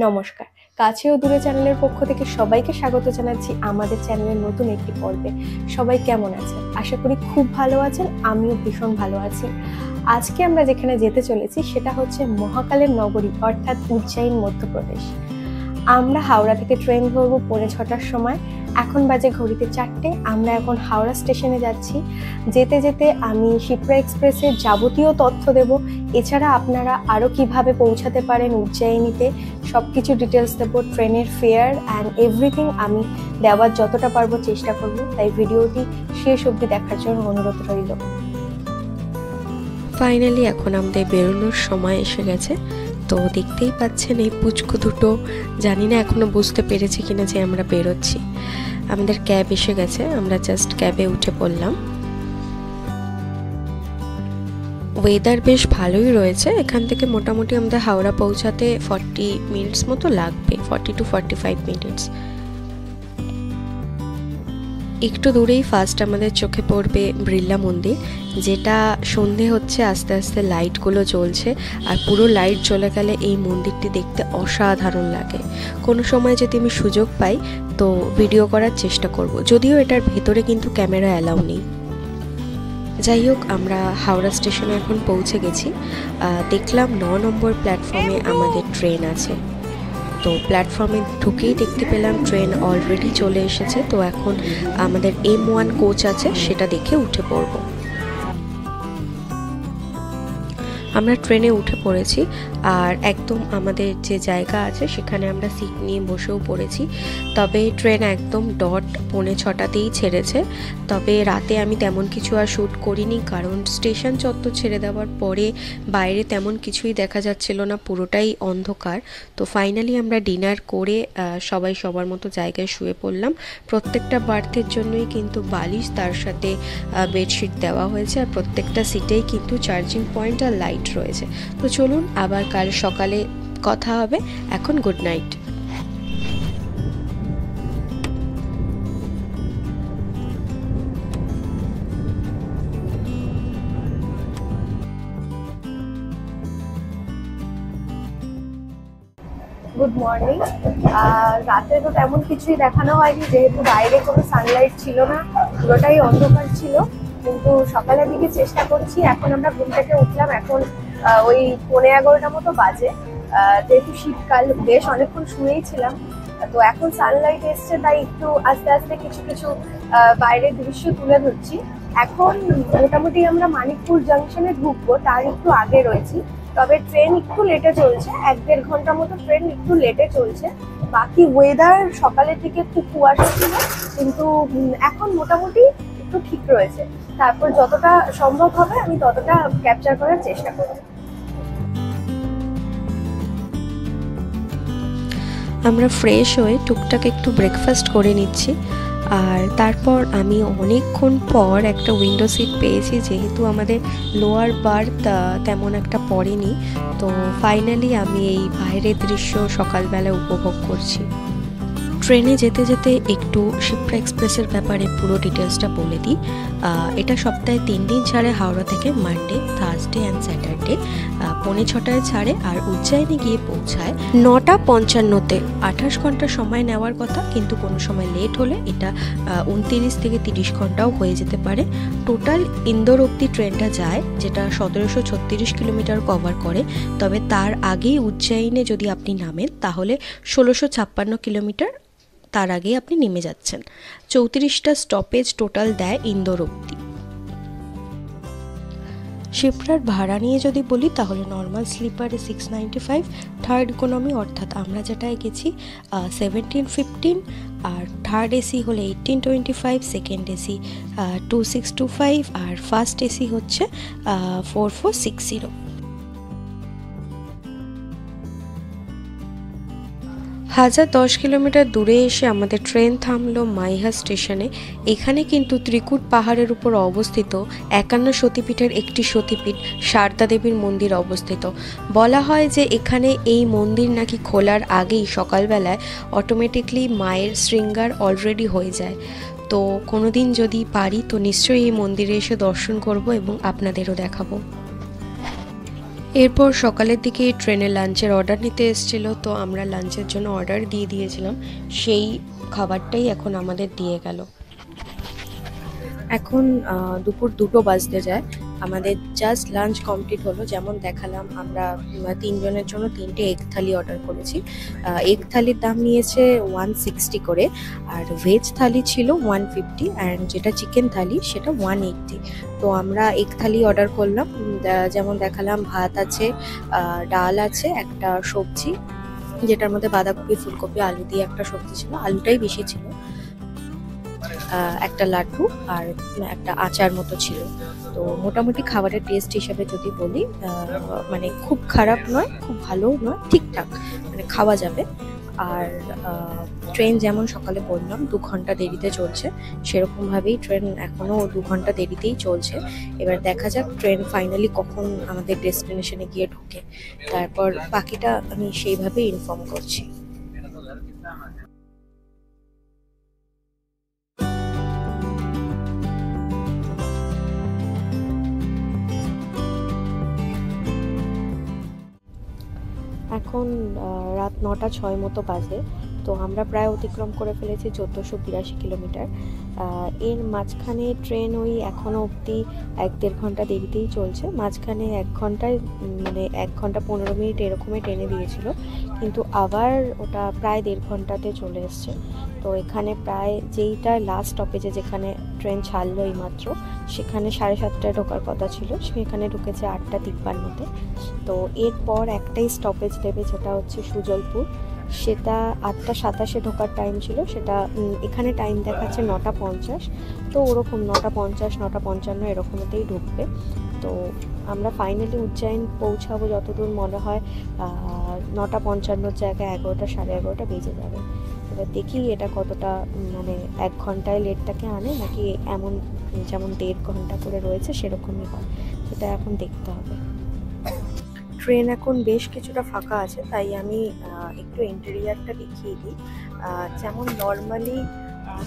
নমস্কার, কাছে ও দূরে চ্যানেলের পক্ষ থেকে সবাইকে স্বাগত জানাচ্ছি আমাদের চ্যানেলের নতুন একটি পর্বে। সবাই কেমন আছেন? আশা করি খুব ভালো আছেন। আমিও ভীষণ ভালো আছি। আজকে আমরা যেখানে যেতে চলেছি সেটা হচ্ছে মহাকালের নগরী অর্থাৎ উজ্জয়িন, মধ্যপ্রদেশ। আমরা হাওড়া থেকে ট্রেন ধরবো 6:45 সময়। এখন বাজে ঘড়িতে 4টে। আমরা এখন হাওড়া স্টেশনে যাচ্ছি। যেতে যেতে আমি শিপ্রা এক্সপ্রেসের যাবতীয় তথ্য দেব। এছাড়া আপনারা আরও কিভাবে পৌঁছাতে পারেন উজ্জয়িনীতে সব কিছু ডিটেলস দেবো, ট্রেনের ফেয়ার অ্যান্ড এভরিথিং আমি দেওয়ার যতটা পারবো চেষ্টা করব। তাই ভিডিওটি শেষ অবধি দেখার জন্য অনুরোধ রইল। ফাইনালি এখন আমাদের বেরোনোর সময় এসে গেছে। তো দেখতেই পাচ্ছেন এই পুচকু দুটো, জানি না এখনো বুঝতে পেরেছি কিনা যে আমরা বেরোচ্ছি। আমাদের ক্যাব এসে গেছে, আমরা জাস্ট ক্যাবে উঠে পড়লাম। ওয়েদার বেশ ভালোই রয়েছে। এখান থেকে মোটামুটি আমাদের হাওড়া পৌঁছাতে 40 মিনিটস মতো লাগবে, 40 to 45 মিনিটস। একটু দূরেই ফার্স্ট আমাদের চোখে পড়বে বিড়লা মন্দির, যেটা সন্ধে হচ্ছে, আস্তে আস্তে লাইটগুলো জ্বলছে। আর পুরো লাইট জ্বলে গেলে এই মন্দিরটি দেখতে অসাধারণ লাগে। কোনো সময় যদি আমি সুযোগ পাই তো ভিডিও করার চেষ্টা করব, যদিও এটার ভেতরে কিন্তু ক্যামেরা অ্যালাউ নেই। যাই হোক, আমরা হাওড়া স্টেশনে এখন পৌঁছে গেছি। দেখলাম 9 নম্বর প্ল্যাটফর্মে আমাদের ট্রেন আছে। তো প্ল্যাটফর্মে ঢুকেই দেখতে পেলাম ট্রেন অলরেডি চলে এসেছে। তো এখন আমাদের M1 কোচ আছে, সেটা দেখে উঠে পড়ব। আমরা ট্রেনে উঠে পড়েছি আর একদম আমাদের যে জায়গা আছে সেখানে আমরা সিট নিয়ে বসেও পড়েছি। তবে ট্রেন একদম 6:45তেই ছেড়েছে। তবে রাতে আমি তেমন কিছু আর শ্যুট করিনি, কারণ স্টেশন চত্বর ছেড়ে দেওয়ার পরে বাইরে তেমন কিছুই দেখা যাচ্ছিল না, পুরোটাই অন্ধকার। তো ফাইনালি আমরা ডিনার করে সবাই সবার মতো জায়গায় শুয়ে পড়লাম। প্রত্যেকটা বার্থের জন্যই কিন্তু বালিশ, তার সাথে বেডশিট দেওয়া হয়েছে। আর প্রত্যেকটা সিটেই কিন্তু চার্জিং পয়েন্ট আর লাইট রয়েছে। তো চলুন, আবার কাল সকালে কথা হবে। এখন গুড নাইট। Good morning. রাতে তো তেমন কিছুই দেখানো হয়নি, যেহেতু বাইরে কোনো সানলাইট ছিল না, পুরোটাই অন্ধকার ছিল। কিন্তু সকালের দিকে চেষ্টা করছি। এখন আমরা ঘুম থেকে উঠলাম, এখন ওই 11:15 মতো বাজে। যেহেতু শীতকাল, বেশ অনেকক্ষণ শুয়েই ছিলাম। তো এখন সানলাইট এসছে, তাই একটু আস্তে আস্তে কিছু কিছু বাইরের দৃশ্য তুলে ধরছি। এখন মোটামুটি আমরা মানিকপুর জাংশনে ঢুকবো, তার একটু আগে রয়েছি। তবে ট্রেন একটু লেটে চলছে, 1-1.5 ঘন্টা মতো ট্রেন একটু লেটে চলছে। বাকি ওয়েদার সকালের দিকে খুব কুয়াশা ছিল, কিন্তু এখন মোটামুটি একটু ঠিক রয়েছে। তারপর যতটা সম্ভব হবে আমি ততটা ক্যাপচার করার চেষ্টা করব। আমরা ফ্রেশ হয়ে টুকটাক একটু ব্রেকফাস্ট করে নিচ্ছি। আর তারপর আমি অনেকক্ষণ পর একটা উইন্ডো সিট পেয়েছি, যেহেতু আমাদের লোয়ার বার্থ তেমন একটা পড়েনি। তো ফাইনালি আমি এই বাইরের দৃশ্য সকালবেলা উপভোগ করছি। ট্রেনে যেতে যেতে একটু শিপ্রা এক্সপ্রেসের ব্যাপারে পুরো ডিটেলসটা বলে দিই। এটা সপ্তাহে 3 দিন ছাড়ে হাওড়া থেকে, মানডে, থার্সডে অ্যান্ড স্যাটারডে। 6:45 ছাড়ে আর উজ্জয়িনী গিয়ে পৌঁছায় 9:55-তে। 28 ঘন্টা সময় নেওয়ার কথা, কিন্তু কোনো সময় লেট হলে এটা 29 থেকে 30 ঘন্টাও হয়ে যেতে পারে। টোটাল ইন্দোর অবধি ট্রেনটা যায়, যেটা 1736 কিলোমিটার কভার করে। তবে তার আগেই উজ্জয়িনে যদি আপনি নামেন তাহলে 1656 কিলোমিটার তার আগে আপনি নেমে যাচ্ছেন। 34টা স্টপেজ টোটাল দেয় ইন্দোর অবধি। শিপ্রার ভাড়া নিয়ে যদি বলি তাহলে নর্মাল স্লিপারে 695, থার্ড ইকোনমি অর্থাৎ আমরা যেটায় গেছি 1715, আর থার্ড এসি হলে 1825, সেকেন্ড এসি 2625, আর ফার্স্ট এসি হচ্ছে 4460। 1010 কিলোমিটার দূরে এসে আমাদের ট্রেন থামলো মাইহার স্টেশনে। এখানে কিন্তু ত্রিকুট পাহাড়ের উপর অবস্থিত 51 সতীপীঠের একটি সতীপীঠ শারদা দেবীর মন্দির অবস্থিত। বলা হয় যে এখানে এই মন্দির নাকি খোলার আগেই সকালবেলায় অটোমেটিকলি মায়ের শৃঙ্গার অলরেডি হয়ে যায়। তো কোনোদিন যদি পারি তো নিশ্চয়ই এই মন্দিরে এসে দর্শন করব এবং আপনাদেরও দেখাবো। এরপর সকালের দিকে ট্রেনে লাঞ্চের অর্ডার নিতে এসেছিল, তো আমরা লাঞ্চের জন্য অর্ডার দিয়ে দিয়েছিলাম, সেই খাবারটাই এখন আমাদের দিয়ে গেল। এখন দুপুর 2টো বাজতে যায়, আমাদের জাস্ট লাঞ্চ কমপ্লিট হলো। যেমন দেখালাম, আমরা 3 জনের জন্য 3টে এগ থালি অর্ডার করেছি। এগ থালির দাম নিয়েছে 160 করে, আর ভেজ থালি ছিল 150, অ্যান্ড যেটা চিকেন থালি সেটা 180। তো আমরা এগ থালি অর্ডার করলাম। যেমন দেখালাম, ভাত আছে, ডাল আছে, একটা সবজি যেটার মধ্যে বাঁধাকপি, ফুলকপি, আলু দিয়ে একটা সবজি ছিল, আলুটাই বেশি ছিল, একটা লাড্ডু আর একটা আচার মতো ছিল। তো মোটামুটি খাবারের টেস্ট হিসাবে যদি বলি, মানে খুব খারাপ নয়, খুব ভালোও নয়, ঠিকঠাক, মানে খাওয়া যাবে। আর ট্রেন যেমন সকালে বললাম 2 ঘন্টা দেরিতে চলছে, সেরকমভাবেই ট্রেন এখনও 2 ঘন্টা দেরিতেই চলছে। এবার দেখা যাক ট্রেন ফাইনালি কখন আমাদের ডেস্টিনেশনে গিয়ে ঢোকে, তারপর বাকিটা আমি সেইভাবেই ইনফর্ম করছি। এখন রাত 9টা 6 মতো বাজে। তো আমরা প্রায় অতিক্রম করে ফেলেছি 1482 কিলোমিটার। এর মাঝখানে ট্রেন ওই এখনও অবধি 1-1.5 ঘন্টা দেরিতেই চলছে। মাঝখানে 1 ঘন্টায় মানে 1 ঘন্টা 15 মিনিট এরকমই ট্রেনে দিয়েছিল, কিন্তু আবার ওটা প্রায় 1.5 ঘন্টাতে চলে এসছে। তো এখানে প্রায় যেইটা লাস্ট স্টপেজে যেখানে ট্রেন ছাড়লো এইমাত্র, সেখানে 7:30টায় ঢোকার কথা ছিল, সেখানে ঢুকেছে 8টা 53-তে। তো এরপর একটাই স্টপেজ দেবে, যেটা হচ্ছে সুজলপুর, সেটা 8টা 27-এ ঢোকার টাইম ছিল, সেটা এখানে টাইম দেখাচ্ছে 9টা 50। তো ওরকম 9টা 50, 9টা 55 এরকমতেই ঢুকবে। তো আমরা ফাইনালি উজ্জয়ন পৌঁছাবো যতদূর মনে হয় 9টা 55-র জায়গায় 11টা 11:30 বেজে যাবে। এবার দেখি এটা কতটা মানে 1 ঘন্টায় লেটটাকে আনে, নাকি এমন যেমন 1.5 ঘন্টা করে রয়েছে সেরকমই হয়, সেটা এখন দেখতে হবে। ট্রেন এখন বেশ কিছুটা ফাঁকা আছে, তাই আমি একটু ইন্টেরিয়ারটা দেখিয়ে দিই। যেমন নর্মালি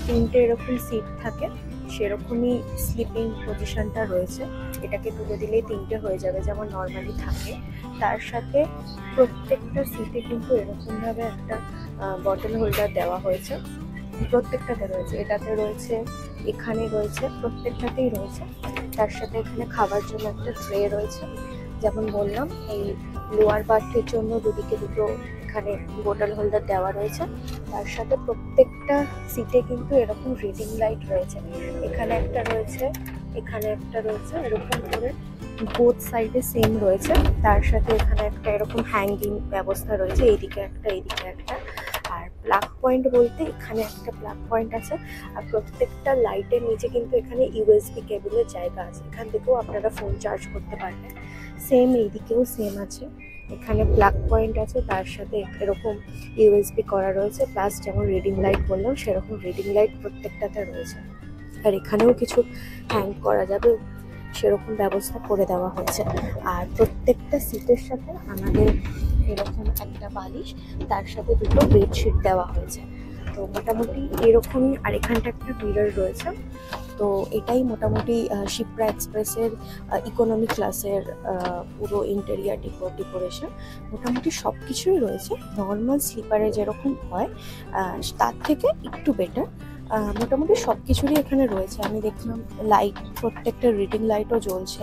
3টে এরকম সিট থাকে, সেরকমই স্লিপিং পজিশনটা রয়েছে। এটাকে তুলে দিলেই 3টে হয়ে যাবে, যেমন নর্মালি থাকে। তার সাথে প্রত্যেকটা সিটে কিন্তু এরকমভাবে একটা বটল হোল্ডার দেওয়া হয়েছে, প্রত্যেকটাতে রয়েছে, এটাতে রয়েছে, এখানে রয়েছে, প্রত্যেকটাতেই রয়েছে। তার সাথে এখানে খাবার জন্য একটা ট্রে রয়েছে। যেমন বললাম, এই লোয়ার বার্থের জন্য দুদিকে দুটো এখানে বোতল হোল্ডার দেওয়া রয়েছে। তার সাথে প্রত্যেকটা সিটে কিন্তু এরকম রিডিং লাইট রয়েছে, এখানে একটা রয়েছে, এখানে একটা রয়েছে, এরকম করে বোথ সাইডে সেম রয়েছে। তার সাথে এখানে একটা এরকম হ্যাঙ্গিং ব্যবস্থা রয়েছে, এইদিকে একটা, এইদিকে একটা। আর প্লাগ পয়েন্ট বলতে এখানে একটা প্লাগ পয়েন্ট আছে, আর প্রত্যেকটা লাইটের নিচে কিন্তু এখানে ইউএসবি কেবলের জায়গা আছে, এখান থেকেও আপনারা ফোন চার্জ করতে পারবেন। সেম এইদিকেও সেম আছে, এখানে প্লাগ পয়েন্ট আছে, তার সাথে এরকম ইউএসবি করা রয়েছে, প্লাস যেমন রিডিং লাইট বললাম সেরকম রিডিং লাইট প্রত্যেকটাতে রয়েছে। আর এখানেও কিছু হ্যাং করা যাবে সেরকম ব্যবস্থা করে দেওয়া হয়েছে। আর প্রত্যেকটা সিটের সাথে আমাদের এরকম একটা বালিশ, তার সাথে দুটো বেডশিট দেওয়া হয়েছে। তো মোটামুটি এরকমই। আর এখানটা একটা মিরর রয়েছে। তো এটাই মোটামুটি শিপ্রা এক্সপ্রেসের ইকোনমি ক্লাসের পুরো ইন্টেরিয়ার ডেকোরেশন। মোটামুটি সব কিছুই রয়েছে, নর্মাল স্লিপারে যেরকম হয় তার থেকে একটু বেটার। মোটামুটি সব কিছুরই এখানে রয়েছে। আমি দেখলাম লাইট, প্রত্যেকটা রিডিং লাইটও জ্বলছে,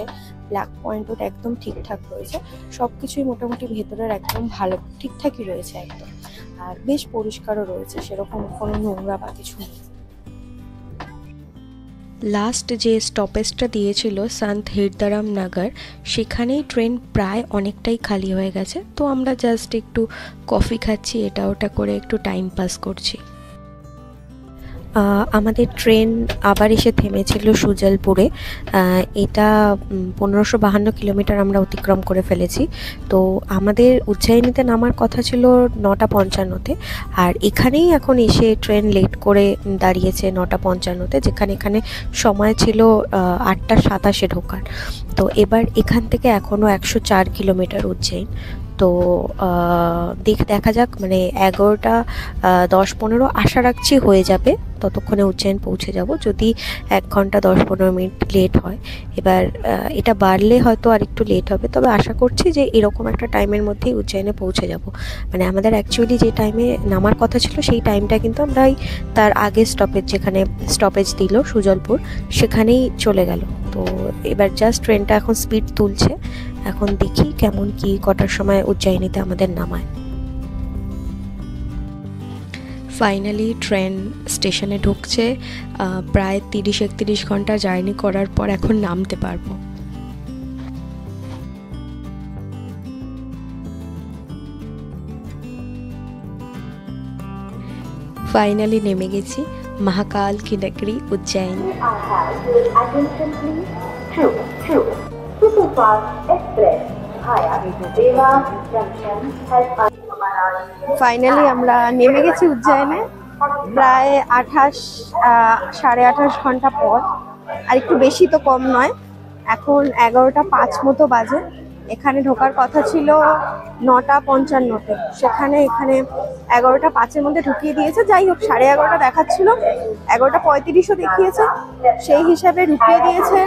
ব্ল্যাক পয়েন্টও একদম ঠিকঠাক রয়েছে, সব কিছুই মোটামুটি ভেতরের একদম ভালো ঠিকঠাকই রয়েছে একদম। আর বেশ পরিষ্কারও রয়েছে, সেরকম কোনো নোংরা বা কিছু নেই। লাস্ট যে স্টপেজটা দিয়েছিল সন্ত হিরদারাম নগর, সেখানেই ট্রেন প্রায় অনেকটাই খালি হয়ে গেছে। তো আমরা জাস্ট একটু কফি খাচ্ছি, এটা ওটা করে একটু টাইম পাস করছি। আমাদের ট্রেন আবার এসে থেমেছিল সুজলপুরে। এটা 1552 কিলোমিটার আমরা অতিক্রম করে ফেলেছি। তো আমাদের উজ্জয়িনীতে নামার কথা ছিল 9টা 55-তে, আর এখানেই এখন এসে ট্রেন লেট করে দাঁড়িয়েছে 9টা 55-তে, যেখানে এখানে সময় ছিল 8টা 27-এ ঢোকার। তো এবার এখান থেকে এখনও 104 কিলোমিটার উজ্জয়িন। তো দেখা যাক, মানে 11টা 10-15 আশা রাখছি হয়ে যাবে, ততক্ষণে উজ্জয়ন পৌঁছে যাব। যদি 1 ঘন্টা 10-15 মিনিট লেট হয়, এবার এটা বাড়লে হয়তো আর একটু লেট হবে, তবে আশা করছি যে এরকম একটা টাইমের মধ্যেই উজ্জয়নে পৌঁছে যাব। মানে আমাদের অ্যাকচুয়ালি যে টাইমে নামার কথা ছিল সেই টাইমটা কিন্তু আমরা তার আগে স্টপেজ, যেখানে স্টপেজ দিল সুজলপুর, সেখানেই চলে গেল। তো এবার জাস্ট ট্রেনটা এখন স্পিড তুলছে, এখন দেখি কেমন কি কটার সময় উজ্জয়িনীতে আমাদের নামায়। ফাইনালি ট্রেন স্টেশনে ঢুকছে। প্রায় 30-31 ঘন্টা জার্নি করার পর এখন নামতে পারবো। ফাইনালি নেমে গেছি মহাকাল কি নগরী উজ্জয়ন। ফাইনালি আমরা নেমে গেছি উজ্জয়নে প্রায় 28-28.5 ঘন্টা পর, আর একটু বেশি তো কম নয়। এখন 11টা 5 মতো বাজে। এখানে ঢোকার কথা ছিল 9টা 55-তে, সেখানে এখানে 11টা 5-এর মধ্যে ঢুকিয়ে দিয়েছে। যাই হোক, 11:30 দেখাচ্ছিল, 11টা 35ও দেখিয়েছে, সেই হিসাবে ঢুকিয়ে দিয়েছে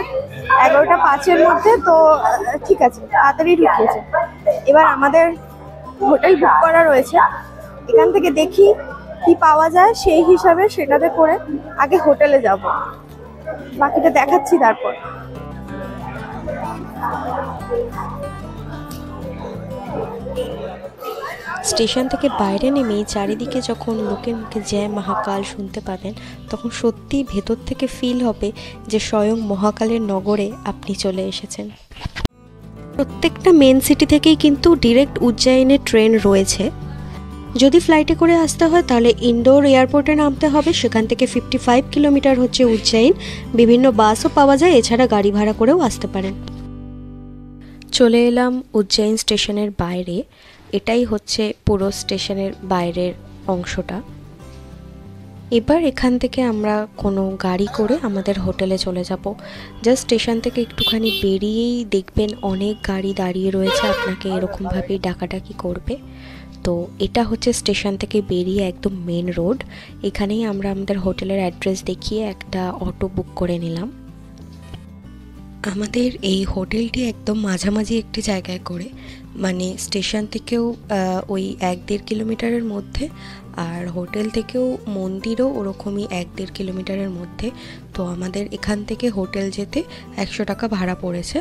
11টা 5-এর মধ্যে। তো ঠিক আছে, তাড়াতাড়ি ঢুকিয়েছে। এবার আমাদের হোটেল বুক করা রয়েছে, এখান থেকে দেখি কি পাওয়া যায়, সেই হিসাবে সেটাতে করে আগে হোটেলে যাব, বাকিটা দেখাচ্ছি তারপর। স্টেশন থেকে বাইরে নেমেই চারিদিকে যখন লোকের মুখে জয় মহাকাল শুনতে পাবেন, তখন সত্যিই ভেতর থেকে ফিল হবে যে স্বয়ং মহাকালের নগরে আপনি চলে এসেছেন। প্রত্যেকটা মেন সিটি থেকেই কিন্তু ডিরেক্ট উজ্জয়িনের ট্রেন রয়েছে। যদি ফ্লাইটে করে আসতে হয় তাহলে ইন্ডোর এয়ারপোর্টে নামতে হবে, সেখান থেকে 55 কিলোমিটার হচ্ছে উজ্জয়িন। বিভিন্ন বাসও পাওয়া যায়, এছাড়া গাড়ি ভাড়া করেও আসতে পারেন। চলে এলাম উজ্জয়িন স্টেশনের বাইরে। এটাই হচ্ছে পুরো স্টেশনের বাইরের অংশটা। এবার এখান থেকে আমরা কোনো গাড়ি করে আমাদের হোটেলে চলে যাব। জাস্ট স্টেশন থেকে একটুখানি বেরিয়েই দেখবেন অনেক গাড়ি দাঁড়িয়ে রয়েছে, আপনাকে এরকমভাবেই ডাকাডাকি করবে। তো এটা হচ্ছে স্টেশন থেকে বেরিয়ে একদম মেন রোড। এখানেই আমরা আমাদের হোটেলের অ্যাড্রেস দেখিয়ে একটা অটো বুক করে নিলাম। আমাদের এই হোটেলটি একদম মাঝামাঝি একটি জায়গায় করে, মানে স্টেশন থেকেও ওই 1-1.5 কিলোমিটারের মধ্যে, আর হোটেল থেকেও মন্দিরও ওরকমই 1-1.5 কিলোমিটারের মধ্যে। তো আমাদের এখান থেকে হোটেল যেতে 100 টাকা ভাড়া পড়েছে।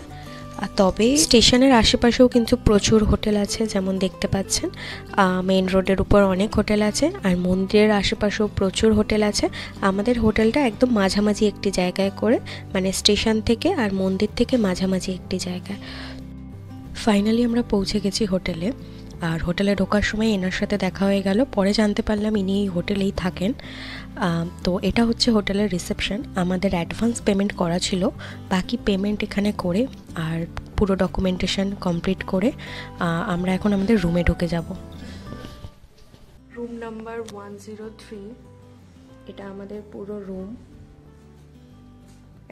তবে স্টেশনের আশেপাশেও কিন্তু প্রচুর হোটেল আছে, যেমন দেখতে পাচ্ছেন মেন রোডের উপর অনেক হোটেল আছে, আর মন্দিরের আশেপাশেও প্রচুর হোটেল আছে। আমাদের হোটেলটা একদম মাঝামাঝি একটি জায়গায় করে, মানে স্টেশন থেকে আর মন্দির থেকে মাঝামাঝি একটি জায়গায়। ফাইনালি আমরা পৌঁছে গেছি হোটেলে, আর হোটেলে ঢোকার সময় এনার সাথে দেখা হয়ে গেল। পরে জানতে পারলাম ইনি এই হোটেলেই থাকেন। তো এটা হচ্ছে হোটেলের রিসেপশন। আমাদের অ্যাডভান্স পেমেন্ট করা ছিল, বাকি পেমেন্ট এখানে করে আর পুরো ডকুমেন্টেশন কমপ্লিট করে আমরা এখন আমাদের রুমে ঢুকে যাব। রুম নাম্বার 103, এটা আমাদের পুরো রুম।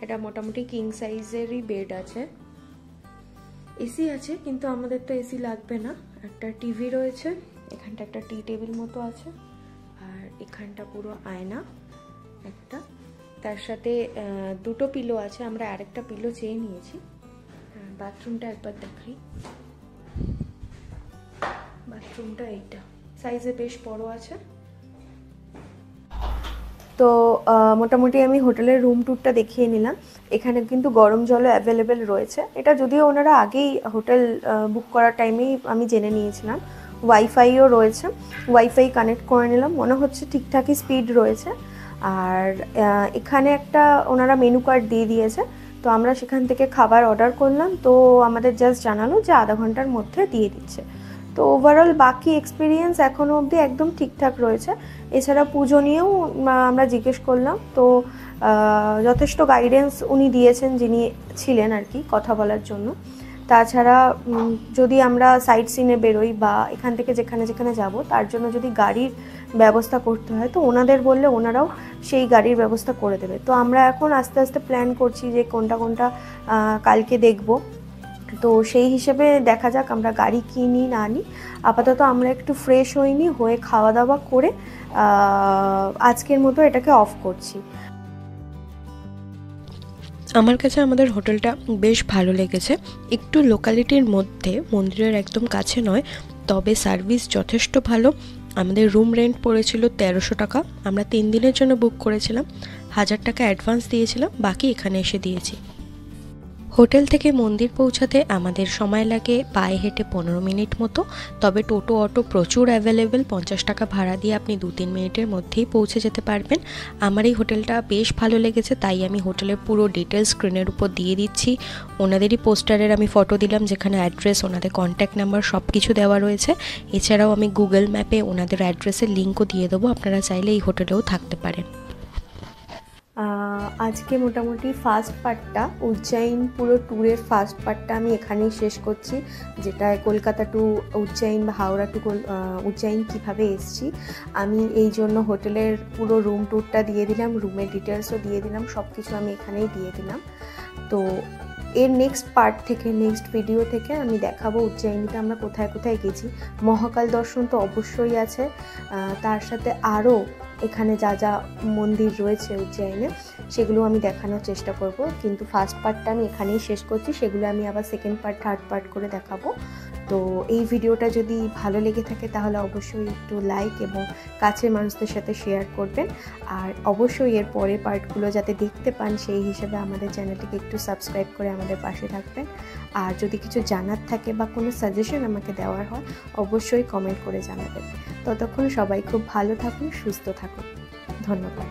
এটা মোটামুটি কিং সাইজেরই বেড আছে, এসি আছে, কিন্তু আমাদের তো এসি লাগবে না। একটা টিভি রয়েছে, এখানটা একটা টি টেবিল মতো আছে, আর এখানটা পুরো আয়না একটা, তার সাথে 2টো পিলো আছে। আমরা আরেকটা পিলো চেয়ে নিয়েছি। বাথরুমটা একবার দেখাই। বাথরুমটা এইটা সাইজে বেশ বড় আছে। তো মোটামুটি আমি হোটেলের রুম ট্যুরটা দেখিয়ে নিলাম। এখানে কিন্তু গরম জলও অ্যাভেলেবেল রয়েছে। এটা যদিও ওনারা আগেই হোটেল বুক করার টাইমেই আমি জেনে নিয়েছিলাম। ওয়াইফাইও রয়েছে, ওয়াইফাই কানেক্ট করে নিলাম, মনে হচ্ছে ঠিকঠাকই স্পিড রয়েছে। আর এখানে একটা ওনারা মেনু কার্ড দিয়ে দিয়েছে, তো আমরা সেখান থেকে খাবার অর্ডার করলাম। তো আমাদের জাস্ট জানালো যে আধা ঘন্টার মধ্যে দিয়ে দিচ্ছে। তো ওভারঅল বাকি এক্সপিরিয়েন্স এখনও অবধি একদম ঠিকঠাক রয়েছে। এছাড়া পুজো নিয়েও আমরা জিজ্ঞেস করলাম, তো যথেষ্ট গাইডেন্স উনি দিয়েছেন, যিনি ছিলেন আর কি কথা বলার জন্য। তাছাড়া যদি আমরা সাইট সিনে বেরোই বা এখান থেকে যেখানে যেখানে যাব, তার জন্য যদি গাড়ির ব্যবস্থা করতে হয়, তো ওনাদের বললে ওনারাও সেই গাড়ির ব্যবস্থা করে দেবে। তো আমরা এখন আস্তে আস্তে প্ল্যান করছি যে কোনটা কোনটা কালকে দেখব। তো সেই হিসেবে দেখা যাক আমরা গাড়ি কিনি না নিই। আপাতত আমরা একটু ফ্রেশ হইনি, হয়ে খাওয়া দাওয়া করে আজকের মতো এটাকে অফ করছি। আমার কাছে আমাদের হোটেলটা বেশ ভালো লেগেছে। একটু লোকালিটির মধ্যে, মন্দিরের একদম কাছে নয়, তবে সার্ভিস যথেষ্ট ভালো। আমাদের রুম রেন্ট পড়েছিল 1300 টাকা। আমরা 3 দিনের জন্য বুক করেছিলাম। 1000 টাকা অ্যাডভান্স দিয়েছিলাম, বাকি এখানে এসে দিয়েছি। হোটেল থেকে মন্দির পৌঁছাতে আমাদের সময় লাগে পায়ে হেঁটে 15 মিনিট মতো, তবে টোটো অটো প্রচুর অ্যাভেলেবেল। 50 টাকা ভাড়া দিয়ে আপনি 2-3 মিনিটের মধ্যেই পৌঁছে যেতে পারবেন। আমার এই হোটেলটা বেশ ভালো লেগেছে, তাই আমি হোটেলের পুরো ডিটেলস স্ক্রিনের উপর দিয়ে দিচ্ছি। ওনাদেরই পোস্টারের আমি ফটো দিলাম, যেখানে অ্যাড্রেস, ওনাদের কন্ট্যাক্ট নাম্বার সব কিছু দেওয়া রয়েছে। এছাড়াও আমি গুগল ম্যাপে ওনাদের অ্যাড্রেসের লিঙ্কও দিয়ে দেবো, আপনারা চাইলে এই হোটেলেও থাকতে পারেন। আজকে মোটামুটি ফার্স্ট পার্টটা, উজ্জয়ন পুরো ট্যুরের ফার্স্ট পার্টটা আমি এখানেই শেষ করছি, যেটা কলকাতা টু উজ্জয়ন বা হাওড়া টু উজ্জয়ন কীভাবে এসেছি। আমি এই জন্য হোটেলের পুরো রুম ট্যুরটা দিয়ে দিলাম, রুমের ডিটেলসও দিয়ে দিলাম, সব কিছু আমি এখানেই দিয়ে দিলাম। তো এর নেক্সট পার্ট থেকে, নেক্সট ভিডিও থেকে আমি দেখাবো উজ্জয়িনীতে আমরা কোথায় কোথায় গেছি। মহাকাল দর্শন তো অবশ্যই আছে, তার সাথে আরও এখানে যা যা মন্দির রয়েছে উজ্জয়িনে সেগুলো আমি দেখানোর চেষ্টা করব। কিন্তু ফার্স্ট পার্টটা আমি এখানেই শেষ করছি, সেগুলো আমি আবার সেকেন্ড পার্ট, থার্ড পার্ট করে দেখাবো। তো এই ভিডিওটা যদি ভালো লেগে থাকে তাহলে অবশ্যই একটু লাইক এবং কাছের মানুষদের সাথে শেয়ার করবেন। আর অবশ্যই এর পরের পার্টগুলো যাতে দেখতে পান সেই হিসেবে আমাদের চ্যানেলটিকে একটু সাবস্ক্রাইব করে আমাদের পাশে থাকবেন। আর যদি কিছু জানার থাকে বা কোনো সাজেশন আমাকে দেওয়ার হয় অবশ্যই কমেন্ট করে জানাবেন। ততক্ষণ সবাই খুব ভালো থাকুন, সুস্থ থাকুন। ধন্যবাদ।